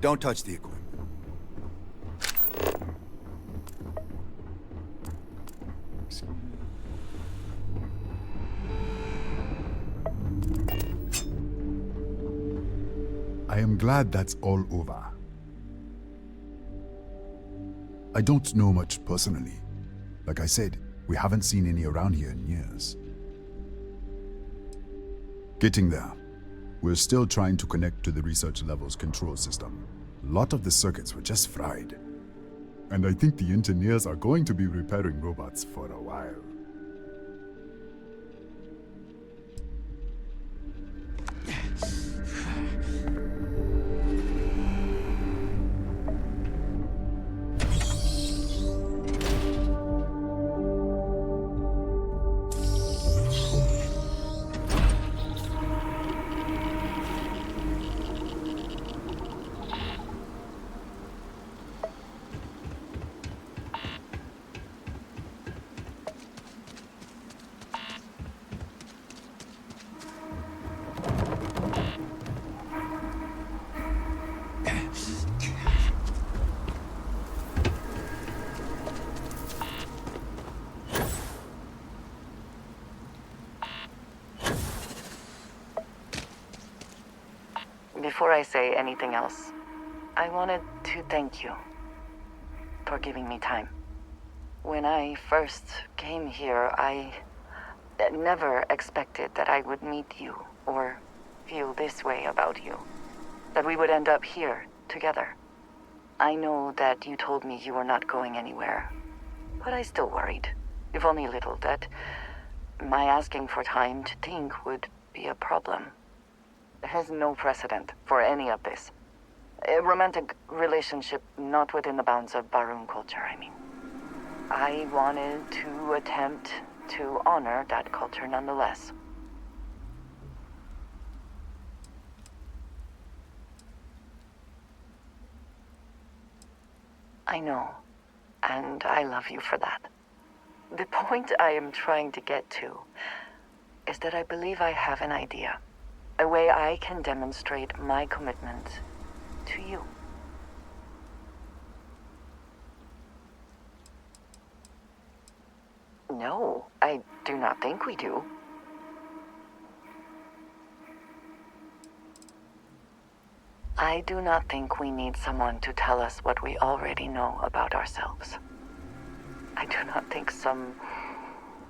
Don't touch the equipment. I am glad that's all over. I don't know much personally. Like I said, we haven't seen any around here in years. Getting there. We're still trying to connect to the research level's control system. A lot of the circuits were just fried. And I think the engineers are going to be repairing robots for a while. Before I say anything else, I wanted to thank you for giving me time. When I first came here, I never expected that I would meet you or feel this way about you, that we would end up here together. I know that you told me you were not going anywhere, but I still worried, if only a little, that my asking for time to think would be a problem. There is no precedent for any of this. A romantic relationship not within the bounds of Barun culture, I mean. I wanted to attempt to honor that culture nonetheless. I know, and I love you for that. The point I am trying to get to is that I believe I have an idea. A way I can demonstrate my commitment to you. No, I do not think we do. I do not think we need someone to tell us what we already know about ourselves. I do not think some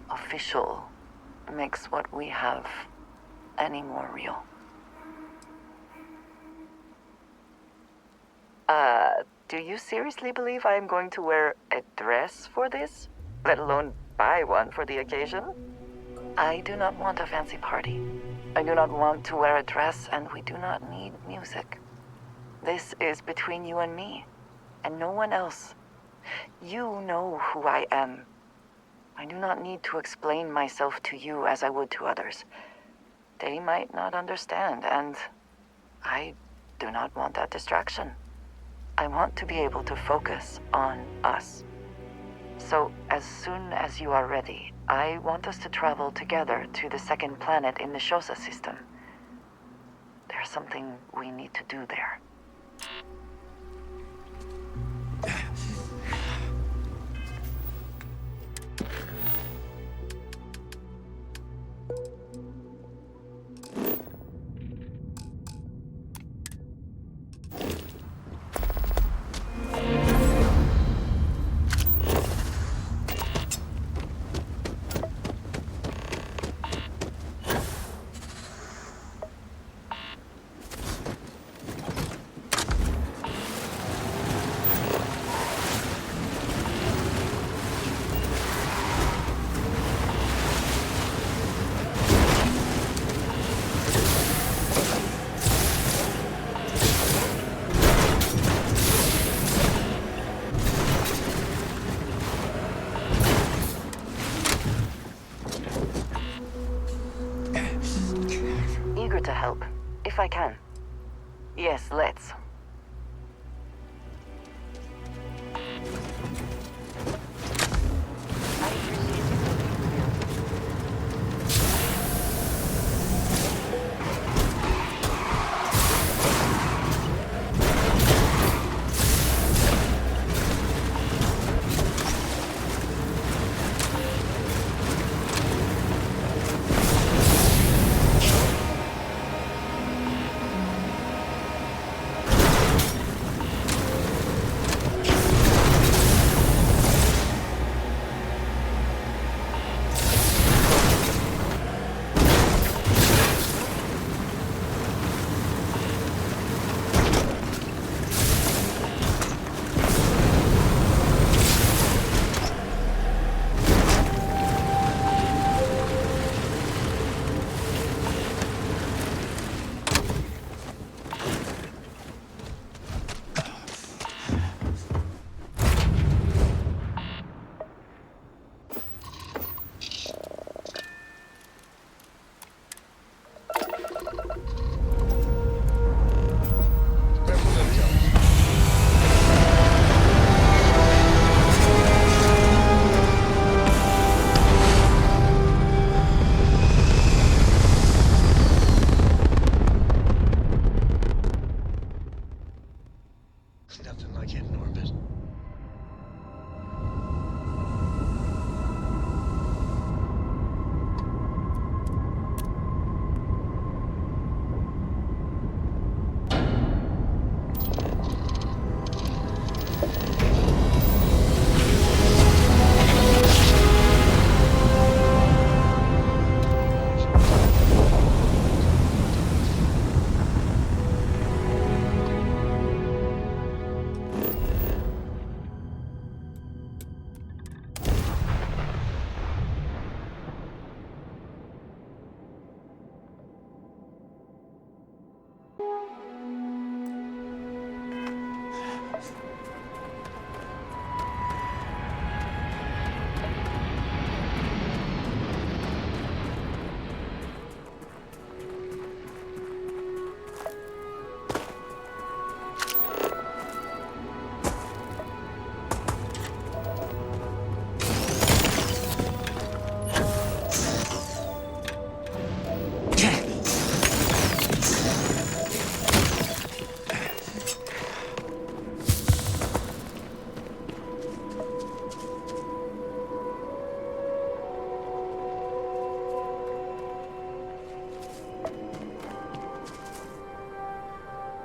official makes what we have any more real. Do you seriously believe I am going to wear a dress for this? Let alone buy one for the occasion? I do not want a fancy party. I do not want to wear a dress, and we do not need music. This is between you and me, and no one else. You know who I am. I do not need to explain myself to you as I would to others. They might not understand, and I do not want that distraction. I want to be able to focus on us. So, as soon as you are ready, I want us to travel together to the second planet in the Shosa system. There's something we need to do there. To help, if I can. Yes, let's.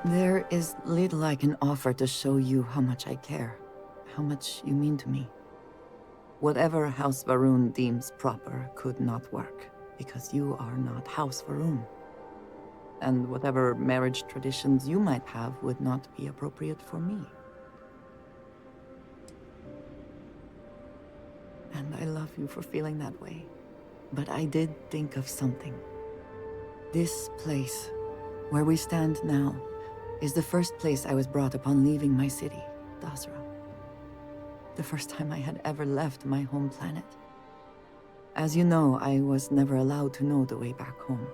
There is little I can offer to show you how much I care, how much you mean to me. Whatever House Varun deems proper could not work, because you are not House Varun. And whatever marriage traditions you might have would not be appropriate for me. And I love you for feeling that way. But I did think of something. This place, where we stand now, is the first place I was brought upon leaving my city, Dasra. The first time I had ever left my home planet. As you know, I was never allowed to know the way back home.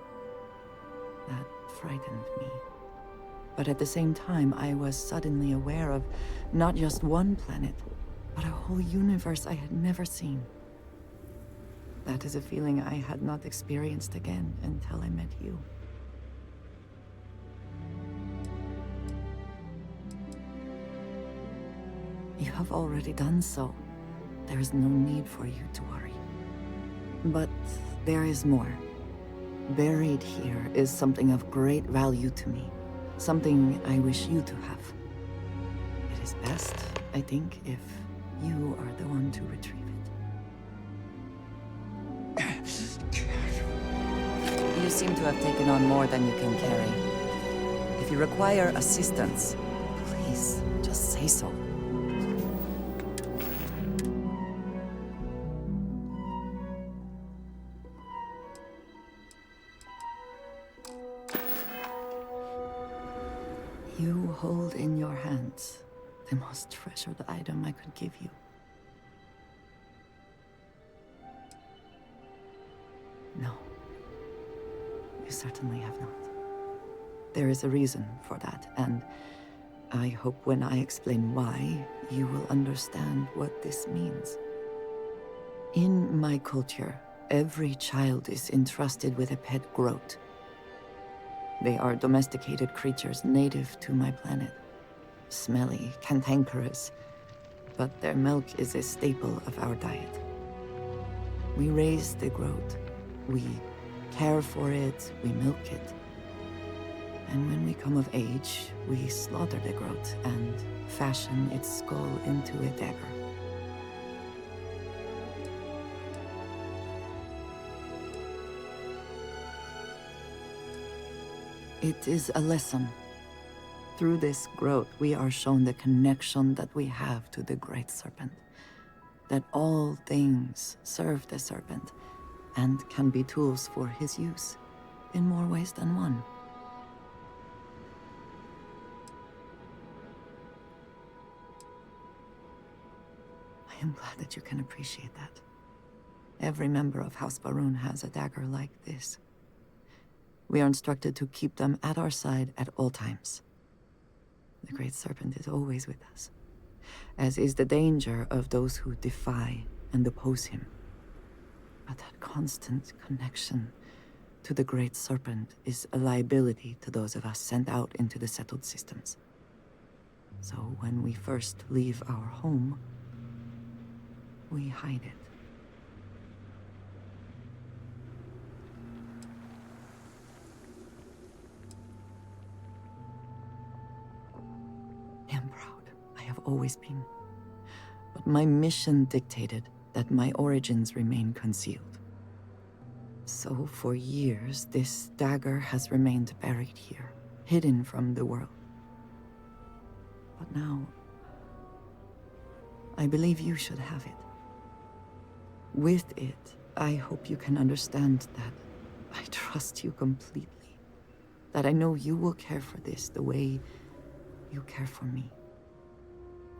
That frightened me. But at the same time, I was suddenly aware of not just one planet, but a whole universe I had never seen. That is a feeling I had not experienced again until I met you. You have already done so. There is no need for you to worry. But there is more. Buried here is something of great value to me. Something I wish you to have. It is best, I think, if you are the one to retrieve it. You seem to have taken on more than you can carry. If you require assistance, please, just say so. You hold in your hands the most treasured item I could give you. No. You certainly have not. There is a reason for that, and I hope when I explain why, you will understand what this means. In my culture, every child is entrusted with a pet groat. They are domesticated creatures native to my planet. Smelly, cantankerous, but their milk is a staple of our diet. We raise the groat. We care for it, we milk it. And when we come of age, we slaughter the groat and fashion its skull into a dagger. It is a lesson. Through this growth, we are shown the connection that we have to the Great Serpent. That all things serve the Serpent, and can be tools for his use, in more ways than one. I am glad that you can appreciate that. Every member of House Varun has a dagger like this. We are instructed to keep them at our side at all times. The Great Serpent is always with us, as is the danger of those who defy and oppose him. But that constant connection to the Great Serpent is a liability to those of us sent out into the settled systems. So when we first leave our home, we hide it. I am proud. I have always been. But my mission dictated that my origins remain concealed. So for years, this dagger has remained buried here, hidden from the world. But now, I believe you should have it. With it, I hope you can understand that I trust you completely. That I know you will care for this the way you care for me.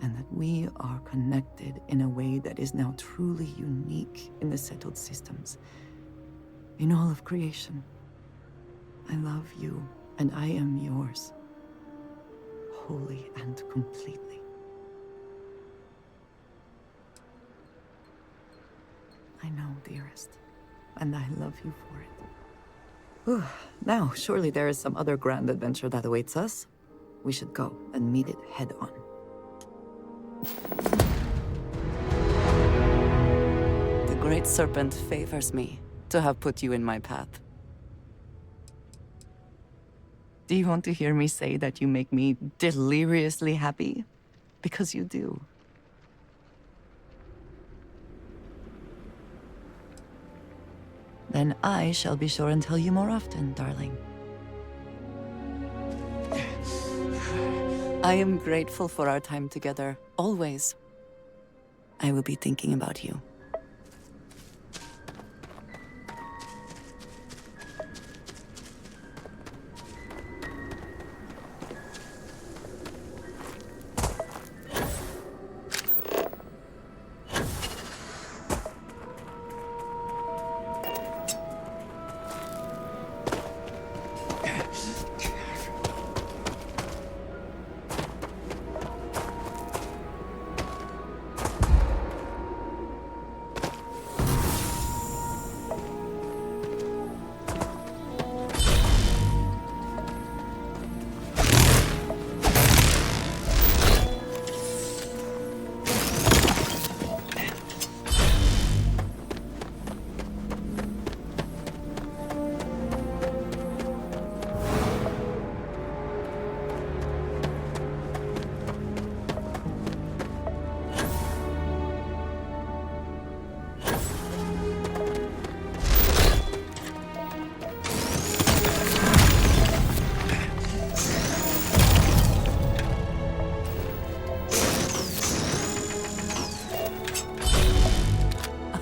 And that we are connected in a way that is now truly unique in the settled systems. In all of creation. I love you, and I am yours. Wholly and completely. I know, dearest. And I love you for it. Whew. Now, surely there is some other grand adventure that awaits us. We should go and meet it head on. The Great Serpent favors me to have put you in my path. Do you want to hear me say that you make me deliriously happy? Because you do. Then I shall be sure and tell you more often, darling. I am grateful for our time together, always. I will be thinking about you.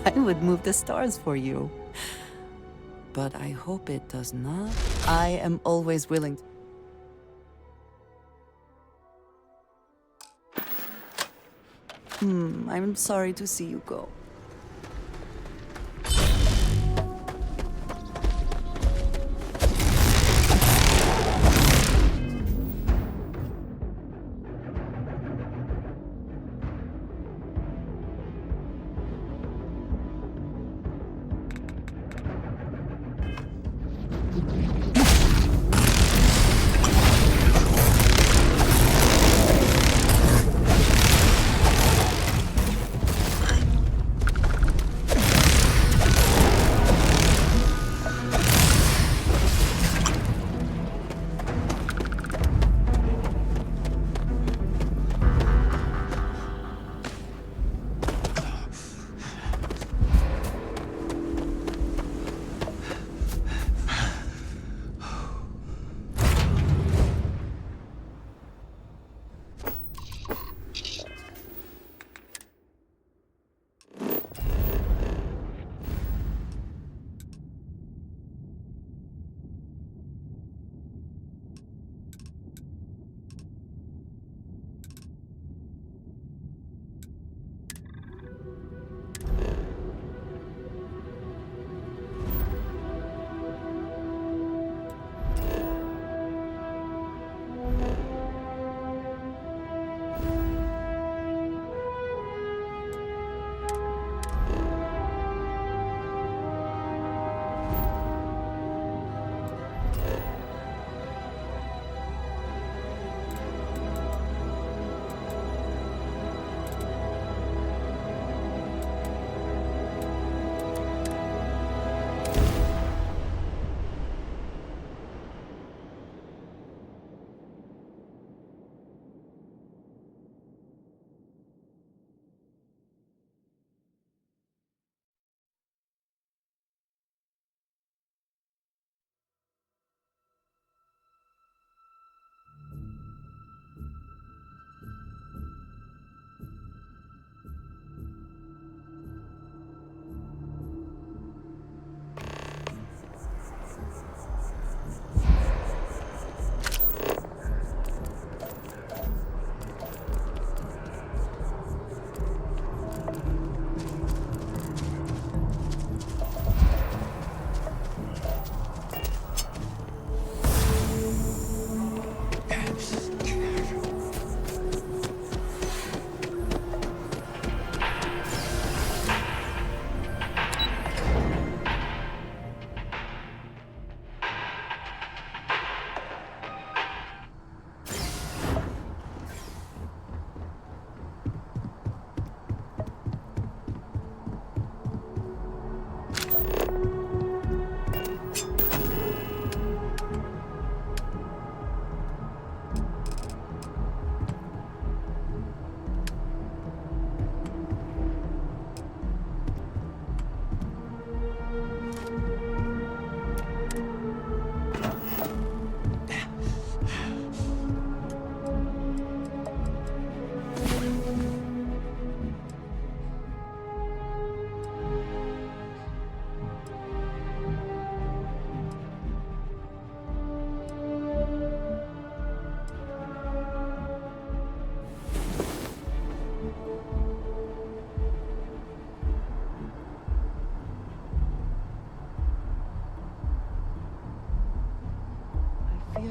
I would move the stars for you. But I hope it does not. I am always willing to... I'm sorry to see you go.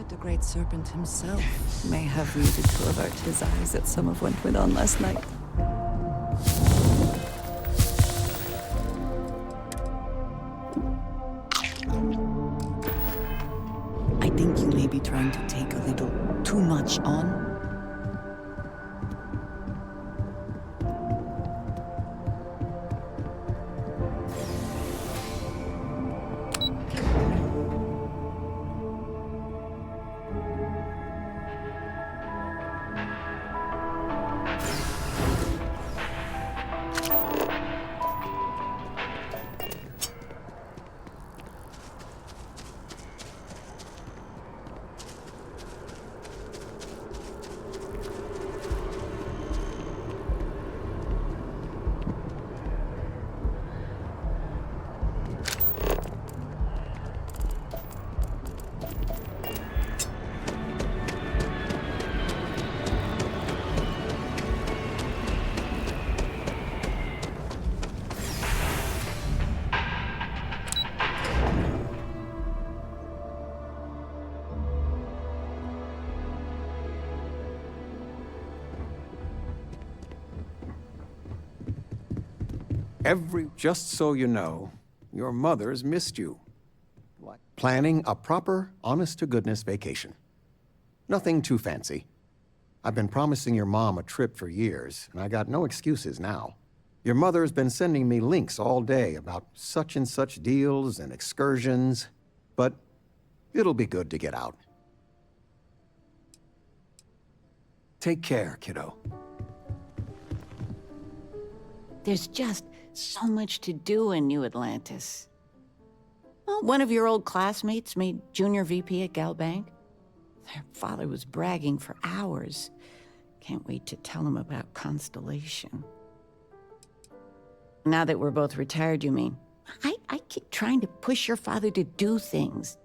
feared the great serpent himself may have needed to avert his eyes at some of what went on last night. I think you may be trying to take a little too much on. Just so you know, your mother's missed you. Planning a proper, honest-to-goodness vacation. Nothing too fancy. I've been promising your mom a trip for years, and I got no excuses now. Your mother's been sending me links all day about such and such deals and excursions, but it'll be good to get out. Take care, kiddo. There's just so much to do in New Atlantis. Well, one of your old classmates made junior VP at Galbank. Their father was bragging for hours. Can't wait to tell him about Constellation. Now that we're both retired, you mean? I keep trying to push your father to do things.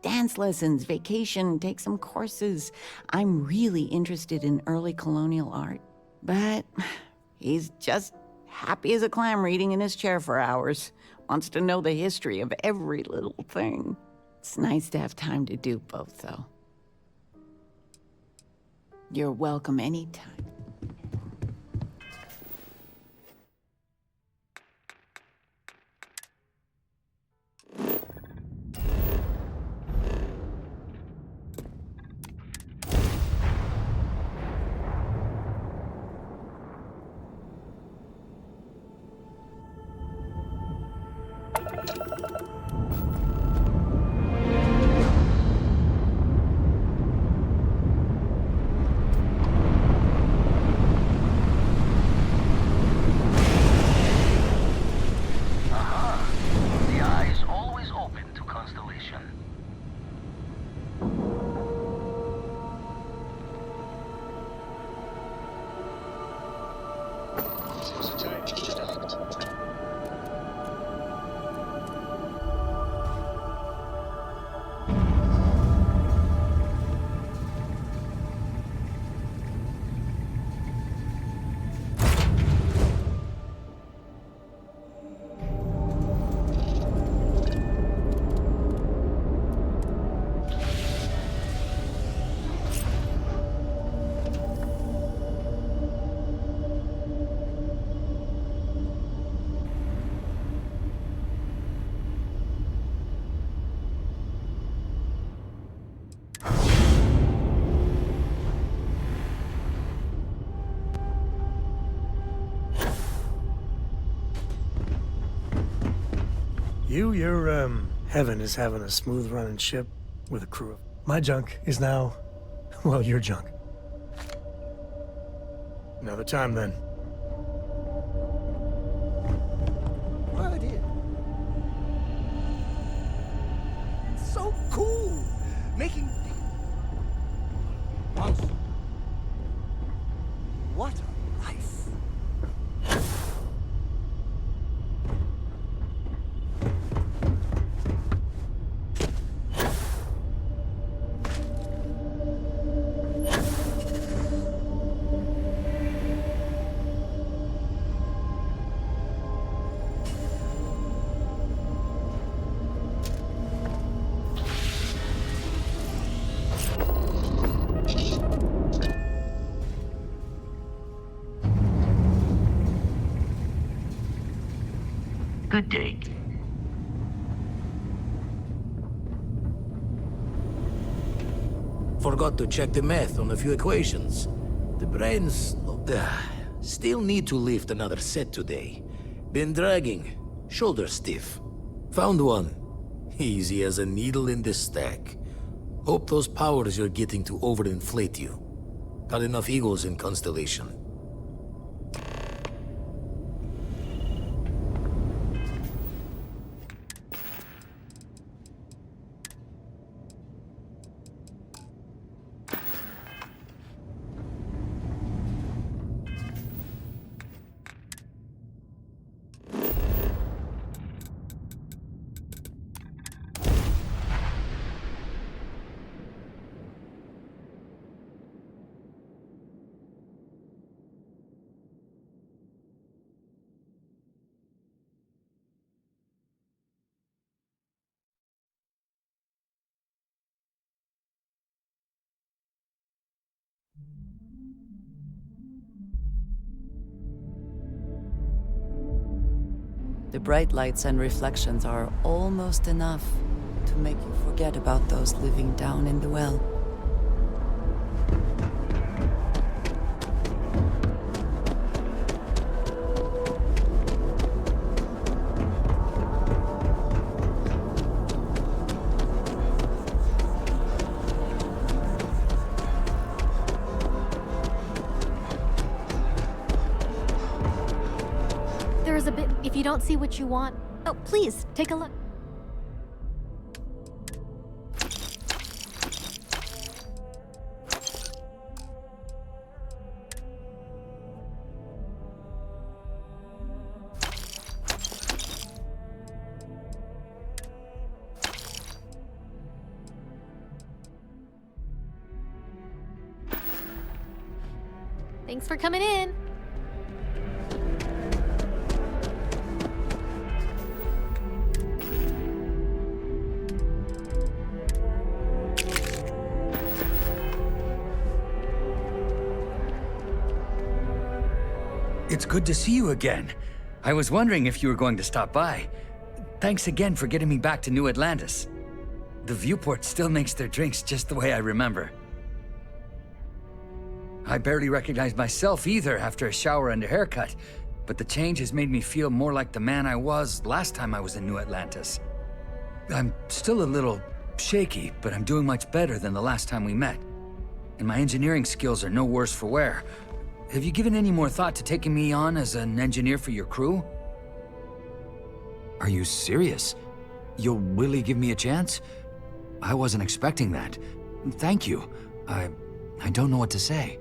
Dance lessons, vacation, take some courses. I'm really interested in early colonial art. But he's just happy as a clam reading in his chair for hours. Wants to know the history of every little thing. It's nice to have time to do both, though. You're welcome anytime. Your heaven is having a smooth running ship with a crew of... My junk is now, well, your junk. Another time, then. Right in. It's so cool! Making... Monster. What a life. Good day. Forgot to check the math on a few equations. The brains still need to lift another set today. Been dragging. Shoulder stiff. Found one. Easy as a needle in the stack. Hope those powers you're getting to overinflate you. Got enough egos in Constellation. The bright lights and reflections are almost enough to make you forget about those living down in the well. There is a bit. If you don't see what you want, oh, please take a look. Thanks for coming in. It's good to see you again. I was wondering if you were going to stop by. Thanks again for getting me back to New Atlantis. The viewport still makes their drinks just the way I remember. I barely recognize myself either after a shower and a haircut, but the change has made me feel more like the man I was last time I was in New Atlantis. I'm still a little shaky, but I'm doing much better than the last time we met. And my engineering skills are no worse for wear. Have you given any more thought to taking me on as an engineer for your crew? Are you serious? You'll really give me a chance? I wasn't expecting that. Thank you. I don't know what to say.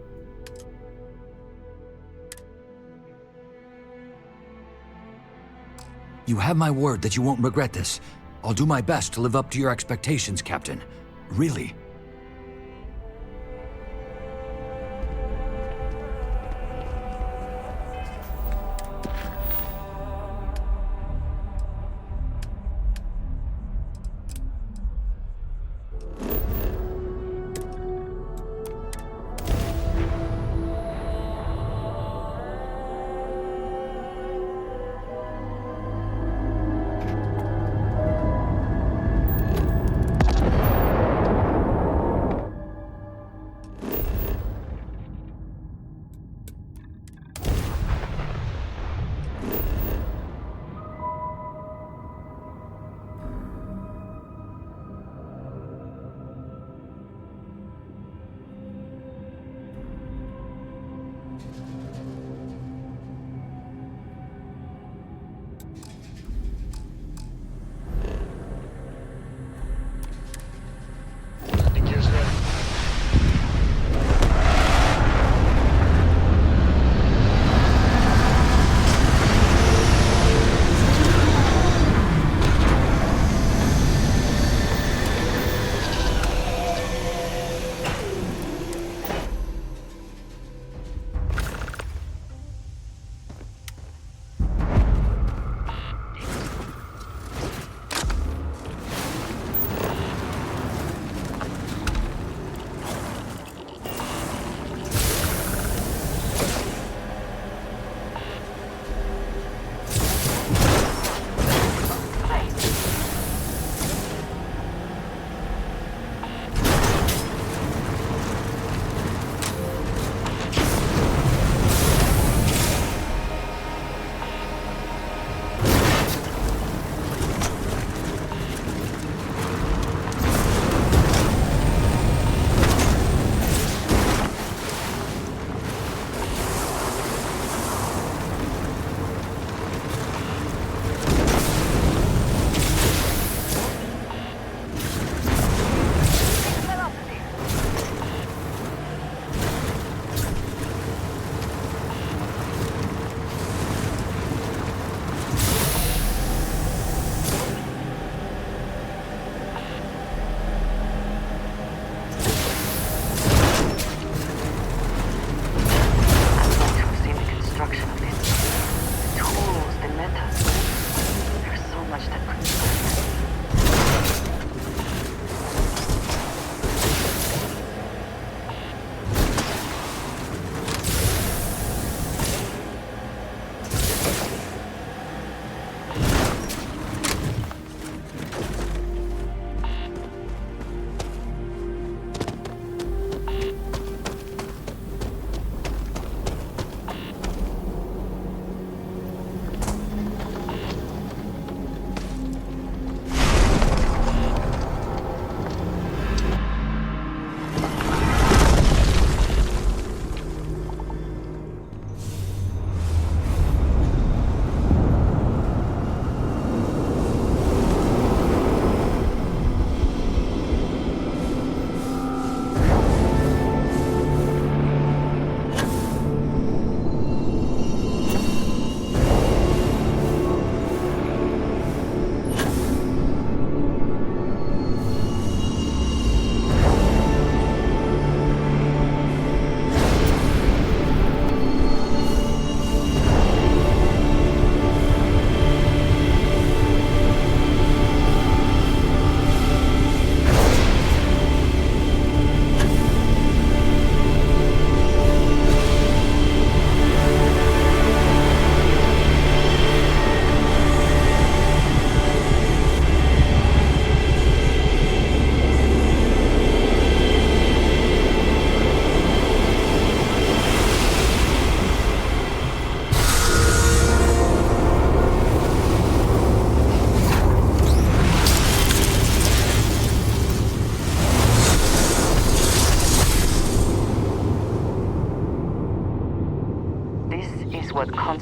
You have my word that you won't regret this. I'll do my best to live up to your expectations, Captain. Really.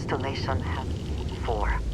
constellation has 4.